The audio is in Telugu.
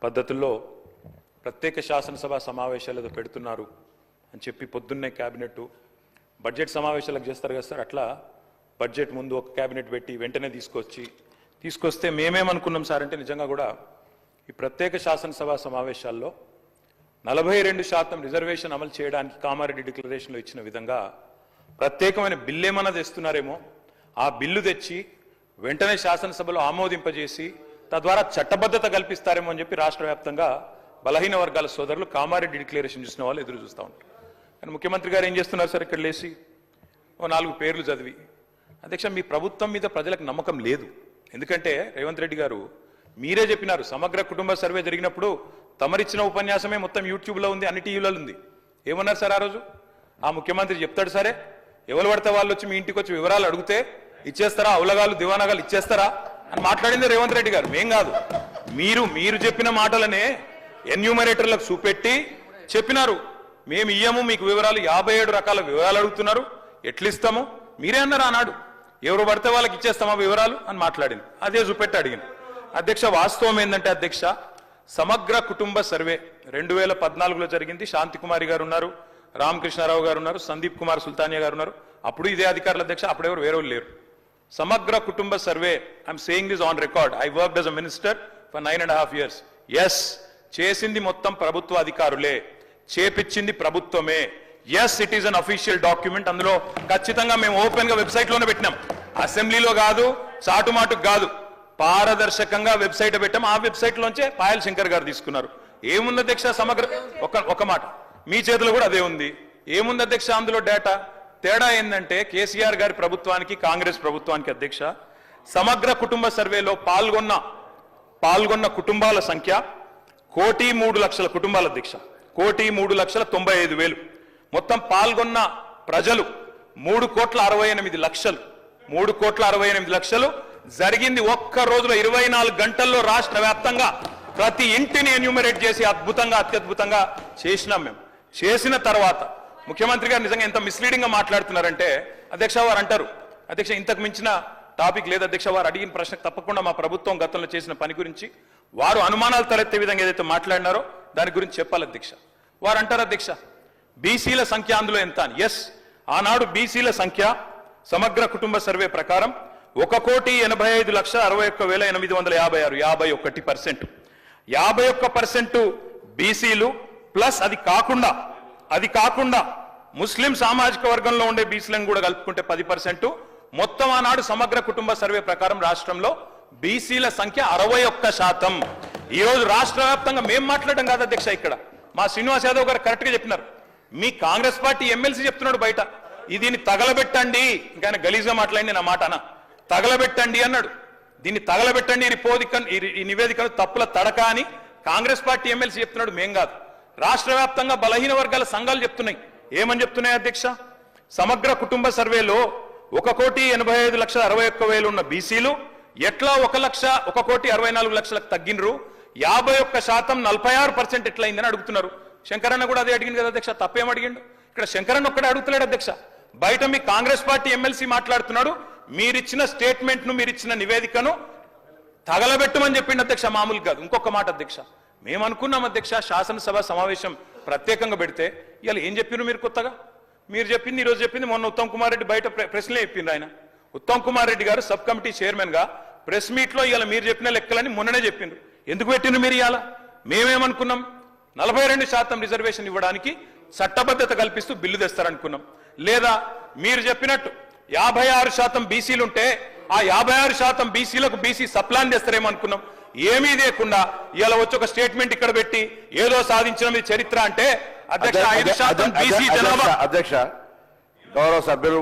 పద్ధతుల్లో ప్రత్యేక శాసనసభ సమావేశాలు పెడుతున్నారు అని చెప్పి పొద్దున్నే క్యాబినెట్ బడ్జెట్ సమావేశాలకు చేస్తారు కదా సార్, అట్లా బడ్జెట్ ముందు ఒక క్యాబినెట్ పెట్టి వెంటనే తీసుకొస్తే మేమేమనుకున్నాం సార్ అంటే నిజంగా కూడా ఈ ప్రత్యేక శాసనసభ సమావేశాల్లో 42% రిజర్వేషన్ అమలు చేయడానికి కామారెడ్డి డిక్లరేషన్లో ఇచ్చిన విధంగా ప్రత్యేకమైన బిల్లు ఏమన్నా తెస్తున్నారేమో, ఆ బిల్లు తెచ్చి వెంటనే శాసనసభలో ఆమోదింపజేసి తద్వారా చట్టబద్ధత కల్పిస్తారేమో అని చెప్పి రాష్ట్ర వ్యాప్తంగా బలహీన వర్గాల సోదరులు కామారెడ్డి డిక్లరేషన్ చూసిన వాళ్ళు ఎదురు చూస్తూ ఉంటారు. కానీ ముఖ్యమంత్రి గారు ఏం చేస్తున్నారు సార్, ఇక్కడ లేచి ఓ 4 పేర్లు చదివి, అధ్యక్ష మీ ప్రభుత్వం మీద ప్రజలకు నమ్మకం లేదు. ఎందుకంటే రేవంత్ రెడ్డి గారు మీరే చెప్పినారు, సమగ్ర కుటుంబ సర్వే జరిగినప్పుడు తమరిచ్చిన ఉపన్యాసమే మొత్తం యూట్యూబ్లో ఉంది, అన్ని టీవీలలో ఉంది. ఏమన్నారు సార్ ఆ రోజు? ఆ ముఖ్యమంత్రి చెప్తాడు సరే, ఎవరు పడితే వాళ్ళు వచ్చి మీ ఇంటికి వచ్చి వివరాలు అడిగితే ఇచ్చేస్తారా, అవులగాలు దివానాగాలు ఇచ్చేస్తారా అని మాట్లాడింది రేవంత్ రెడ్డి గారు, మేం కాదు. మీరు చెప్పిన మాటలనే ఎన్యూమరేటర్లకు చూపెట్టి చెప్పినారు, మేము ఇయ్యము మీకు వివరాలు, 57 రకాల వివరాలు అడుగుతున్నారు, ఎట్లిస్తాము మీరే అన్నారు ఆనాడు. ఎవరు పడితే వాళ్ళకి ఇచ్చేస్తామా వివరాలు అని మాట్లాడింది, అదే చూపెట్టి అడిగింది. అధ్యక్ష వాస్తవం ఏంటంటే అధ్యక్ష, సమగ్ర కుటుంబ సర్వే 2014లో జరిగింది. శాంతికుమారి గారు ఉన్నారు, రామకృష్ణారావు గారు ఉన్నారు, సందీప్ కుమార్ సుల్తానియా గారు ఉన్నారు. అప్పుడు ఇదే అధికారుల అధ్యక్ష, అప్పుడెవరు వేరే లేరు. సమగ్ర కుటుంబ survey, I'm saying this on record, I worked as a minister for 9.5 years. Yes, చేసింది మొత్తం ప్రభుత్వ అధికారులే, చేపించింది ప్రభుత్వమే. Yes, it is an official document. అందులో ఖచ్చితంగా మేము ఓపెన్ గా వెబ్సైట్ లోనే పెట్టినాం, అసెంబ్లీలో కాదు, చాటుమాటుకు కాదు, పారదర్శకంగా వెబ్సైట్ పెట్టాం. ఆ వెబ్సైట్ లోంచే పాయల్ శంకర్ గారు తీసుకున్నారు. ఏముంది అధ్యక్ష సమగ్ర, ఒక మాట మీ చేతిలో కూడా అదే ఉంది. ఏముంది అధ్యక్ష అందులో డేటా? తేడా ఏంటంటే కేసీఆర్ గారి ప్రభుత్వానికి కాంగ్రెస్ ప్రభుత్వానికి అధ్యక్ష, సమగ్ర కుటుంబ సర్వేలో పాల్గొన్న కుటుంబాల సంఖ్య 1,03,00,000 కుటుంబాల అధ్యక్ష, 1,03,95,000. మొత్తం పాల్గొన్న ప్రజలు 3,68,00,000. 3,68,00,000 జరిగింది ఒక్క రోజులో 24 గంటల్లో రాష్ట్ర వ్యాప్తంగా ప్రతి ఇంటిని ఎన్యూమరేట్ చేసి అత్యద్భుతంగా చేసినాం. మేము చేసిన తర్వాత ముఖ్యమంత్రి గారు నిజంగా ఎంత మిస్లీడింగ్ గా మాట్లాడుతున్నారంటే అధ్యక్ష, వారు అంటారు అధ్యక్ష ఇంతకు మించిన టాపిక్ లేదు అధ్యక్ష, వారు అడిగిన ప్రశ్న తప్పకుండా మా ప్రభుత్వం గతంలో చేసిన పని గురించి వారు అనుమానాలు తలెత్తే విధంగా ఏదైతే మాట్లాడినారో దాని గురించి చెప్పాలి అధ్యక్ష. వారు అంటారు అధ్యక్ష బీసీల సంఖ్య అందులో ఎంత అని. ఎస్, ఆనాడు బీసీల సంఖ్య సమగ్ర కుటుంబ సర్వే ప్రకారం 1,85,61,856, 51%. 51% బీసీలు ప్లస్ అది కాకుండా ముస్లిం సామాజిక వర్గంలో ఉండే బీసీలను కూడా కలుపుకుంటే 10%. మొత్తం ఆనాడు సమగ్ర కుటుంబ సర్వే ప్రకారం రాష్ట్రంలో బీసీల సంఖ్య 61%. ఈ రోజు రాష్ట్ర వ్యాప్తంగా మేము మాట్లాడడం కాదు అధ్యక్ష, ఇక్కడ మా శ్రీనివాస్ యాదవ్ గారు కరెక్ట్ గా చెప్పినారు. మీ కాంగ్రెస్ పార్టీ ఎమ్మెల్సీ చెప్తున్నాడు బయట, దీన్ని తగలబెట్టండి, ఇంకా గలీజ్గా మాట్లాడి నా మాట అన్న, తగలబెట్టండి అన్నాడు. దీన్ని తగలబెట్టండి ఈ నివేదికను తప్పుల తడక అని కాంగ్రెస్ పార్టీ ఎమ్మెల్సీ చెప్తున్నాడు, మేం కాదు. రాష్ట్ర వ్యాప్తంగా బలహీన వర్గాల సంఘాలు చెప్తున్నాయి. ఏమని చెప్తున్నాయి అధ్యక్ష? సమగ్ర కుటుంబ సర్వేలో 1,85,61,000 ఉన్న బీసీలు ఎట్లా 1,64,00,000 తగ్గినరు, 51% 46% ఎట్లయిందని అడుగుతున్నారు. శంకరన్న కూడా అదే అడిగింది కదా అధ్యక్ష, తప్పేం అడిగిండు? ఇక్కడ శంకరన్న ఒక్కడే అడుగుతున్నాడు అధ్యక్ష, బయట మీ కాంగ్రెస్ పార్టీ ఎమ్మెల్సీ మాట్లాడుతున్నాడు, మీరిచ్చిన స్టేట్మెంట్ ను మీరిచ్చిన నివేదికను తగలబెట్టమని చెప్పిండు అధ్యక్ష, మామూలు కాదు. ఇంకొక మాట అధ్యక్ష, మేము అనుకున్నాం అధ్యక్ష శాసనసభ సమావేశం ప్రత్యేకంగా పెడితే ఇలా ఏం చెప్పిండ్రు మీరు కొత్తగా? మీరు చెప్పింది ఈరోజు చెప్పింది మొన్న ఉత్తమ్ కుమార్ రెడ్డి బయట ప్రెస్లే చెప్పిండ్రు. ఆయన ఉత్తమ్ కుమార్ రెడ్డి గారు సబ్ కమిటీ చైర్మన్ గా ప్రెస్ మీట్ లో ఇలా మీరు చెప్పిన లెక్కలని మొన్ననే చెప్పిండ్రు. ఎందుకు పెట్టిండ్రు మీరు? ఇవాళ మేమేమనుకున్నాం, 42% రిజర్వేషన్ ఇవ్వడానికి చట్టబద్ధత కల్పిస్తూ బిల్లు తెస్తారనుకున్నాం. లేదా మీరు చెప్పినట్టు 56% బీసీలుంటే ఆ 56% బీసీలకు బీసీ సప్లాన్ చేస్తారేమో అనుకున్నాం. ఏమీ లేకుండా ఇలా వచ్చి ఒక స్టేట్మెంట్ ఇక్కడ పెట్టి ఏదో సాధించిన చరిత్ర అంటే అధ్యక్ష 5% బీసీ జనాభా. అధ్యక్ష గౌరవ సభ్యులు